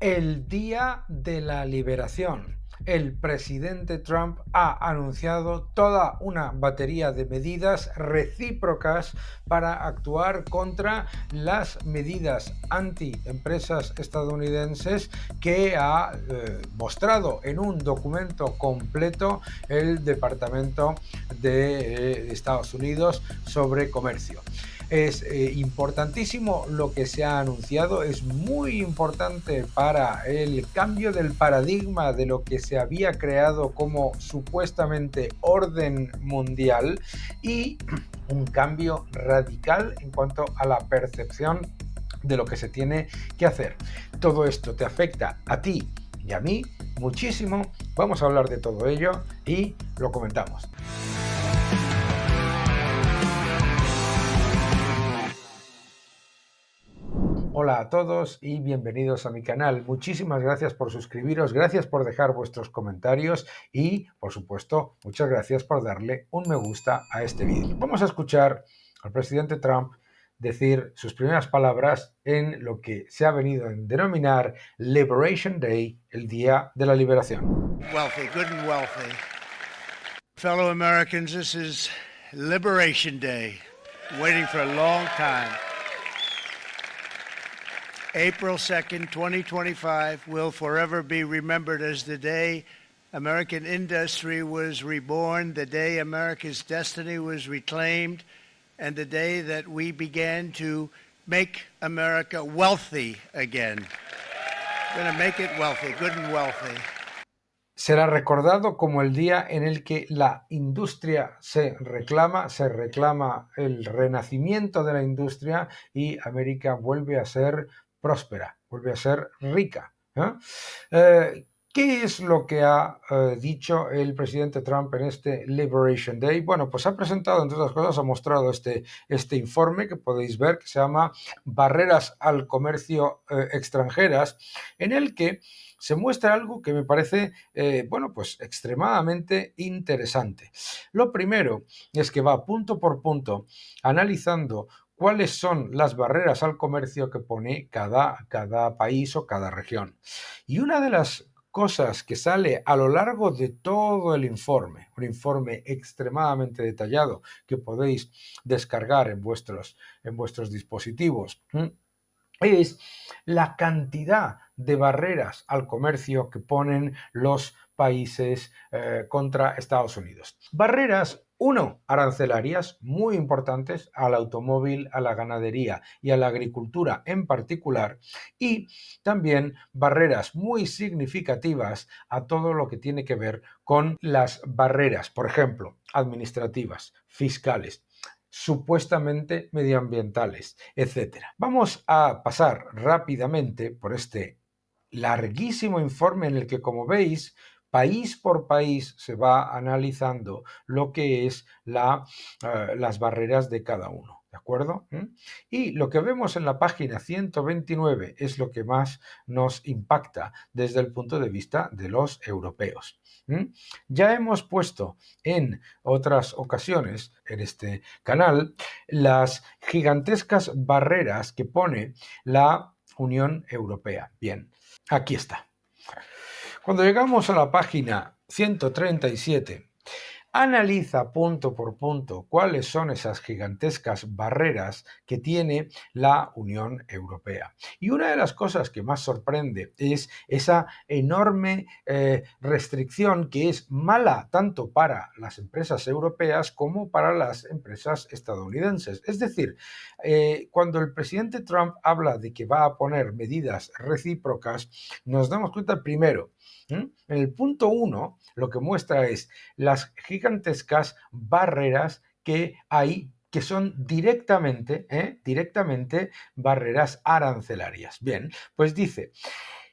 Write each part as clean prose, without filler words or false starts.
El día de la liberación. El presidente Trump ha anunciado toda una batería de medidas recíprocas para actuar contra las medidas anti-empresas estadounidenses que ha mostrado en un documento completo el Departamento de Estados Unidos sobre comercio. Es importantísimo lo que se ha anunciado, es muy importante para el cambio del paradigma de lo que se había creado como supuestamente orden mundial y un cambio radical en cuanto a la percepción de lo que se tiene que hacer. Todo esto te afecta a ti y a mí muchísimo. Vamos a hablar de todo ello y lo comentamos. Hola a todos y bienvenidos a mi canal. Muchísimas gracias por suscribiros, gracias por dejar vuestros comentarios y, por supuesto, muchas gracias por darle un me gusta a este vídeo. Vamos a escuchar al presidente Trump decir sus primeras palabras en lo que se ha venido a denominar Liberation Day, el Día de la Liberación. Wealthy, good and wealthy. Fellow Americans, this is Liberation Day, waiting for a long time. April 2nd, 2025 will forever be remembered as the day American industry was reborn, the day America's destiny was reclaimed, and the day that we began to make America wealthy again. We're going to make it wealthy, good and wealthy. Será recordado como el día en el que la industria se reclama el renacimiento de la industria y América vuelve a ser próspera, vuelve a ser rica. ¿Qué es lo que ha dicho el presidente Trump en este Liberation Day? Bueno, pues ha presentado, entre otras cosas, ha mostrado este informe que podéis ver, que se llama Barreras al comercio extranjeras, en el que se muestra algo que me parece, bueno, pues extremadamente interesante. Lo primero es que va punto por punto analizando cuáles son las barreras al comercio que pone cada país o cada región. Y una de las cosas que sale a lo largo de todo el informe, un informe extremadamente detallado que podéis descargar en vuestros dispositivos, es la cantidad de barreras al comercio que ponen los países contra Estados Unidos. Barreras, uno, arancelarias, muy importantes al automóvil, a la ganadería y a la agricultura en particular, y también barreras muy significativas a todo lo que tiene que ver con las barreras, por ejemplo, administrativas, fiscales, supuestamente medioambientales, etcétera. Vamos a pasar rápidamente por este larguísimo informe en el que, como veis, país por país se va analizando lo que es las barreras de cada uno. ¿De acuerdo? Y lo que vemos en la página 129 es lo que más nos impacta desde el punto de vista de los europeos. Ya hemos puesto en otras ocasiones en este canal las gigantescas barreras que pone la Unión Europea. Bien, aquí está. Cuando llegamos a la página 137, analiza punto por punto cuáles son esas gigantescas barreras que tiene la Unión Europea. Y una de las cosas que más sorprende es esa enorme restricción que es mala tanto para las empresas europeas como para las empresas estadounidenses. Es decir, cuando el presidente Trump habla de que va a poner medidas recíprocas, nos damos cuenta primero, en el punto 1 lo que muestra es las gigantescas barreras que hay que son directamente barreras arancelarias. Bien, pues dice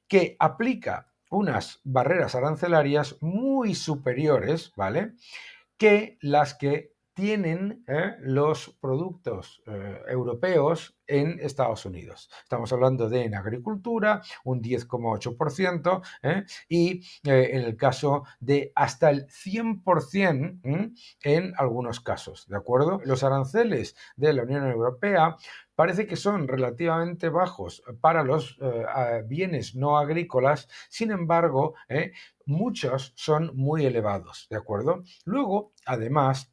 que aplica unas barreras arancelarias muy superiores, ¿vale? Que las que tienen los productos europeos en Estados Unidos. Estamos hablando de en agricultura un 10,8% y en el caso de hasta el 100% en algunos casos, ¿de acuerdo? Los aranceles de la Unión Europea parece que son relativamente bajos para los bienes no agrícolas, sin embargo, muchos son muy elevados, ¿de acuerdo? Luego, además,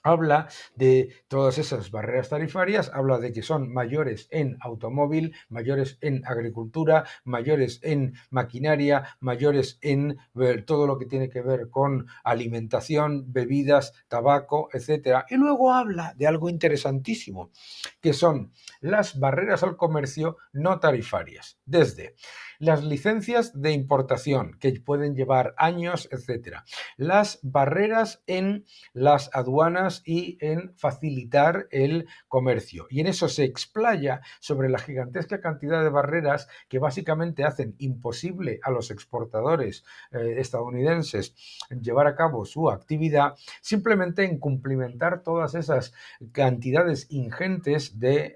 habla de todas esas barreras tarifarias, habla de que son mayores en automóvil, mayores en agricultura, mayores en maquinaria, mayores en todo lo que tiene que ver con alimentación, bebidas, tabaco, etcétera. Y luego habla de algo interesantísimo, que son las barreras al comercio no tarifarias, desde las licencias de importación, que pueden llevar años, etcétera, las barreras en las aduanas y en facilitar el comercio. Y en eso se explaya sobre la gigantesca cantidad de barreras que básicamente hacen imposible a los exportadores estadounidenses llevar a cabo su actividad, simplemente en cumplimentar todas esas cantidades ingentes de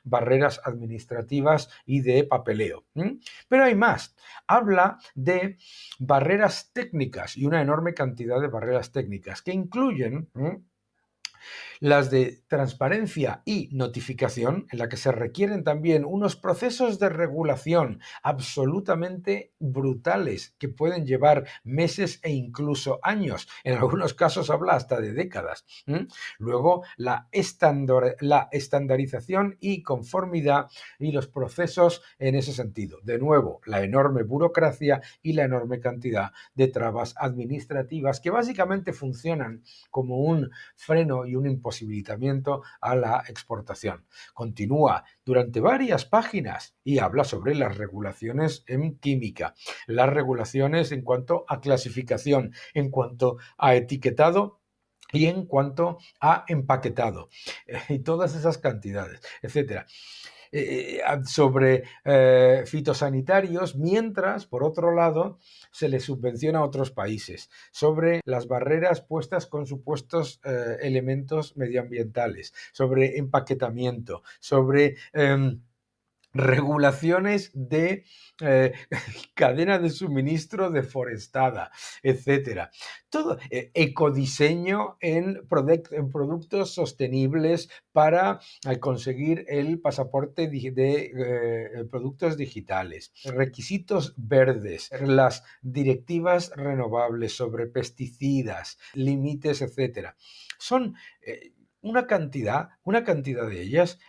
barreras administrativas y de papeleo. Pero hay más. Habla de barreras técnicas y una enorme cantidad de barreras técnicas que incluyen las de transparencia y notificación, en la que se requieren también unos procesos de regulación absolutamente brutales que pueden llevar meses e incluso años. En algunos casos habla hasta de décadas. Luego, la estandarización y conformidad y los procesos en ese sentido. De nuevo, la enorme burocracia y la enorme cantidad de trabas administrativas que básicamente funcionan como un freno y un imposibilitamiento a la exportación. Continúa durante varias páginas y habla sobre las regulaciones en química, las regulaciones en cuanto a clasificación, en cuanto a etiquetado y en cuanto a empaquetado, y todas esas cantidades, etcétera. Sobre fitosanitarios, mientras, por otro lado, se les subvenciona a otros países, sobre las barreras puestas con supuestos elementos medioambientales, sobre empaquetamiento, sobre regulaciones de cadena de suministro deforestada, etcétera. Todo ecodiseño en productos sostenibles para conseguir el pasaporte de productos digitales, requisitos verdes, las directivas renovables sobre pesticidas, límites, etcétera. Son una cantidad de ellas,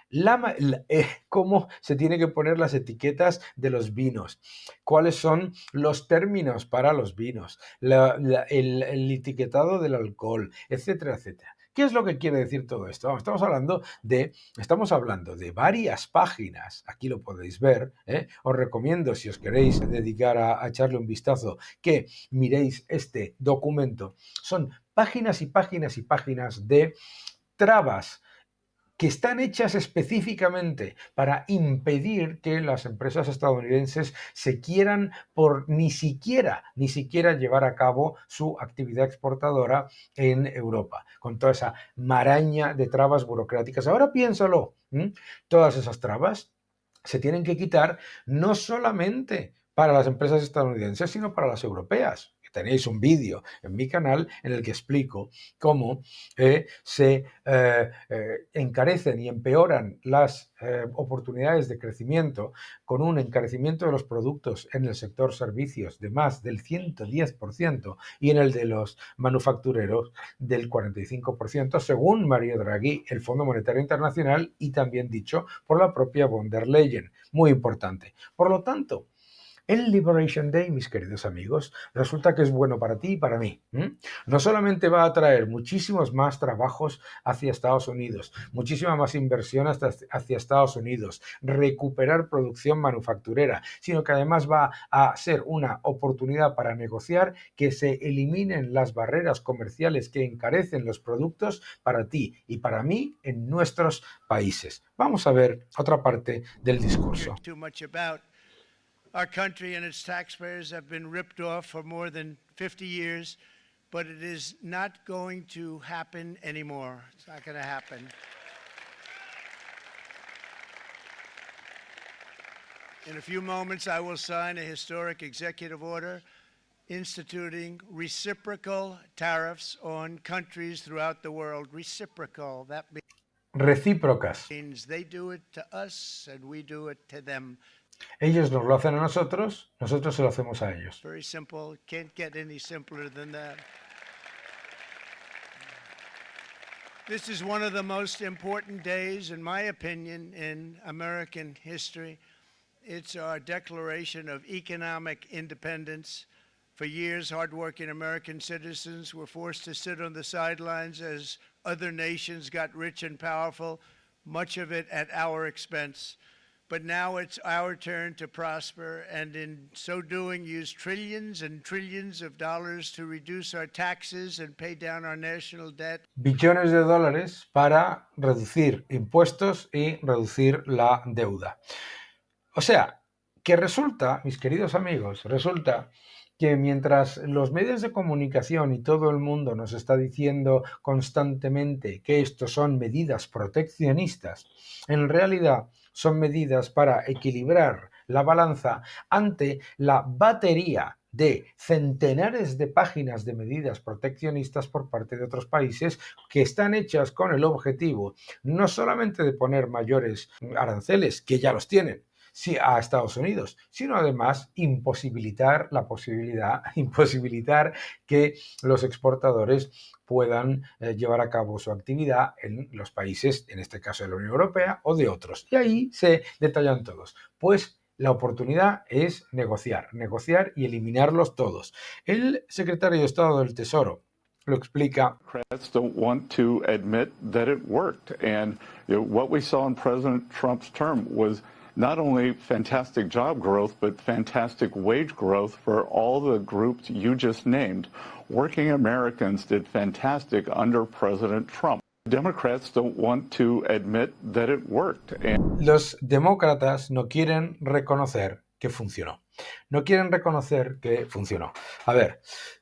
cómo se tienen que poner las etiquetas de los vinos, cuáles son los términos para los vinos, el etiquetado del alcohol, etcétera, etcétera. ¿Qué es lo que quiere decir todo esto? Estamos hablando de varias páginas, aquí lo podéis ver, os recomiendo, si os queréis dedicar a echarle un vistazo, que miréis este documento. Son páginas y páginas y páginas de trabas que están hechas específicamente para impedir que las empresas estadounidenses se quieran por ni siquiera llevar a cabo su actividad exportadora en Europa, con toda esa maraña de trabas burocráticas. Ahora piénsalo, todas esas trabas se tienen que quitar no solamente para las empresas estadounidenses, sino para las europeas. Tenéis un vídeo en mi canal en el que explico cómo se encarecen y empeoran las oportunidades de crecimiento con un encarecimiento de los productos en el sector servicios de más del 110% y en el de los manufactureros del 45%, según Mario Draghi, el Fondo Monetario Internacional, y también dicho por la propia von der Leyen. Muy importante. Por lo tanto, el Liberation Day, mis queridos amigos, resulta que es bueno para ti y para mí. No solamente va a traer muchísimos más trabajos hacia Estados Unidos, muchísima más inversión hacia Estados Unidos, recuperar producción manufacturera, sino que además va a ser una oportunidad para negociar que se eliminen las barreras comerciales que encarecen los productos para ti y para mí en nuestros países. Vamos a ver otra parte del discurso. Our country and its taxpayers have been ripped off for more than 50 years, but it is not going to happen anymore. It's not going to happen. In a few moments, I will sign a historic executive order instituting reciprocal tariffs on countries throughout the world. Reciprocal, that means recíprocas. They do it to us and we do it to them. Ellos nos lo hacen a nosotros se lo hacemos a ellos. Very simple. Can't get any simpler than that. This is one of the most important days, in my opinion, in American history. It's our declaration of economic independence. For years, hardworking American citizens were forced to sit on the sidelines as other nations got rich and powerful, much of it at our expense. But now it's our turn to prosper, and in so doing, use trillions and trillions of dollars to reduce our taxes and pay down our national debt. Billones de dólares para reducir impuestos y reducir la deuda. O sea, que resulta, mis queridos amigos, resulta que mientras los medios de comunicación y todo el mundo nos está diciendo constantemente que estos son medidas proteccionistas, en realidad son medidas para equilibrar la balanza ante la batería de centenares de páginas de medidas proteccionistas por parte de otros países que están hechas con el objetivo no solamente de poner mayores aranceles, que ya los tienen, sí, a Estados Unidos, sino además imposibilitar que los exportadores puedan llevar a cabo su actividad en los países, en este caso de la Unión Europea o de otros. Y ahí se detallan todos. Pues la oportunidad es negociar y eliminarlos todos. El secretario de Estado del Tesoro lo explica. Democrats don't want to admit that it worked. And what we saw in President Trump's term was not only fantastic job growth, but fantastic wage growth for all the groups you just named. Working Americans did fantastic under President Trump. Democrats don't want to admit that it worked. Los demócratas no quieren reconocer que funcionó. No quieren reconocer que funcionó. A ver,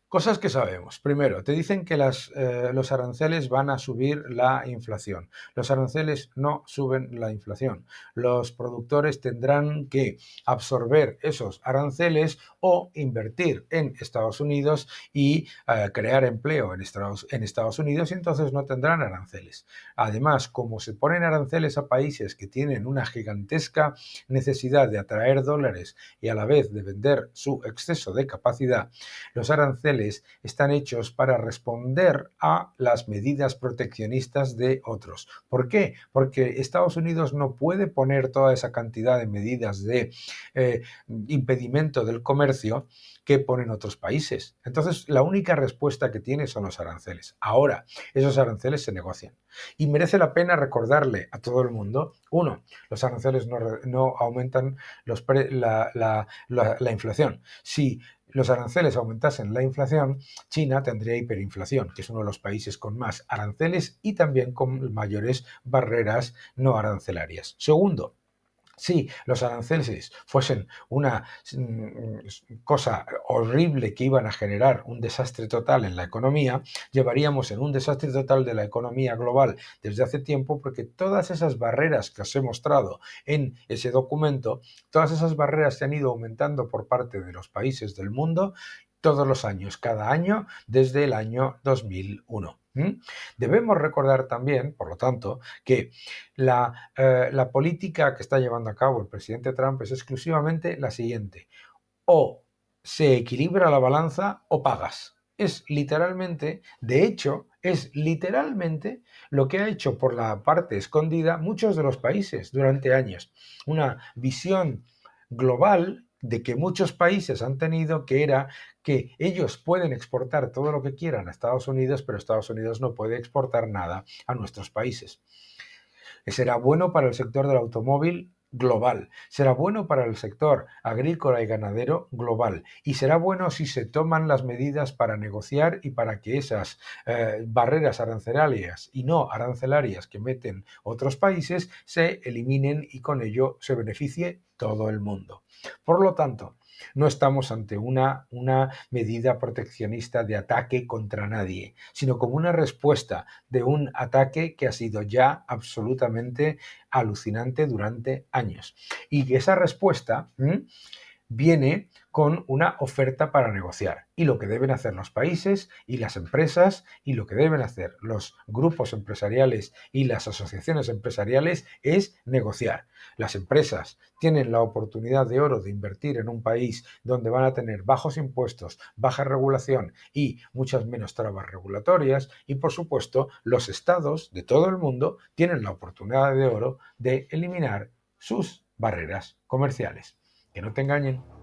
cosas que sabemos. Primero, te dicen que los aranceles van a subir la inflación. Los aranceles no suben la inflación. Los productores tendrán que absorber esos aranceles o invertir en Estados Unidos y crear empleo en Estados Unidos, y entonces no tendrán aranceles. Además, como se ponen aranceles a países que tienen una gigantesca necesidad de atraer dólares y a la vez de vender su exceso de capacidad, los aranceles están hechos para responder a las medidas proteccionistas de otros. ¿Por qué? Porque Estados Unidos no puede poner toda esa cantidad de medidas de impedimento del comercio que ponen otros países. Entonces, la única respuesta que tiene son los aranceles. Ahora, esos aranceles se negocian. Y merece la pena recordarle a todo el mundo, uno, los aranceles no aumentan la inflación. Si los aranceles aumentasen la inflación, China tendría hiperinflación, que es uno de los países con más aranceles y también con mayores barreras no arancelarias. Segundo, si los aranceles fuesen una cosa horrible que iban a generar un desastre total en la economía, llevaríamos en un desastre total de la economía global desde hace tiempo, porque todas esas barreras que os he mostrado en ese documento, todas esas barreras se han ido aumentando por parte de los países del mundo todos los años, cada año desde el año 2001. Debemos recordar también, por lo tanto, que la política que está llevando a cabo el presidente Trump es exclusivamente la siguiente: o se equilibra la balanza o pagas. Es literalmente, de hecho, es literalmente lo que ha hecho por la parte escondida muchos de los países durante años. Una visión global de que muchos países han tenido, que era que ellos pueden exportar todo lo que quieran a Estados Unidos, pero Estados Unidos no puede exportar nada a nuestros países. Será bueno para el sector del automóvil global, será bueno para el sector agrícola y ganadero global, y será bueno si se toman las medidas para negociar y para que esas barreras arancelarias y no arancelarias que meten otros países se eliminen y con ello se beneficie todo el mundo. Por lo tanto, no estamos ante una medida proteccionista de ataque contra nadie, sino como una respuesta de un ataque que ha sido ya absolutamente alucinante durante años. Y que esa respuesta viene con una oferta para negociar. Y lo que deben hacer los países y las empresas y lo que deben hacer los grupos empresariales y las asociaciones empresariales es negociar. Las empresas tienen la oportunidad de oro de invertir en un país donde van a tener bajos impuestos, baja regulación y muchas menos trabas regulatorias. Y por supuesto, los estados de todo el mundo tienen la oportunidad de oro de eliminar sus barreras comerciales. Que no te engañen.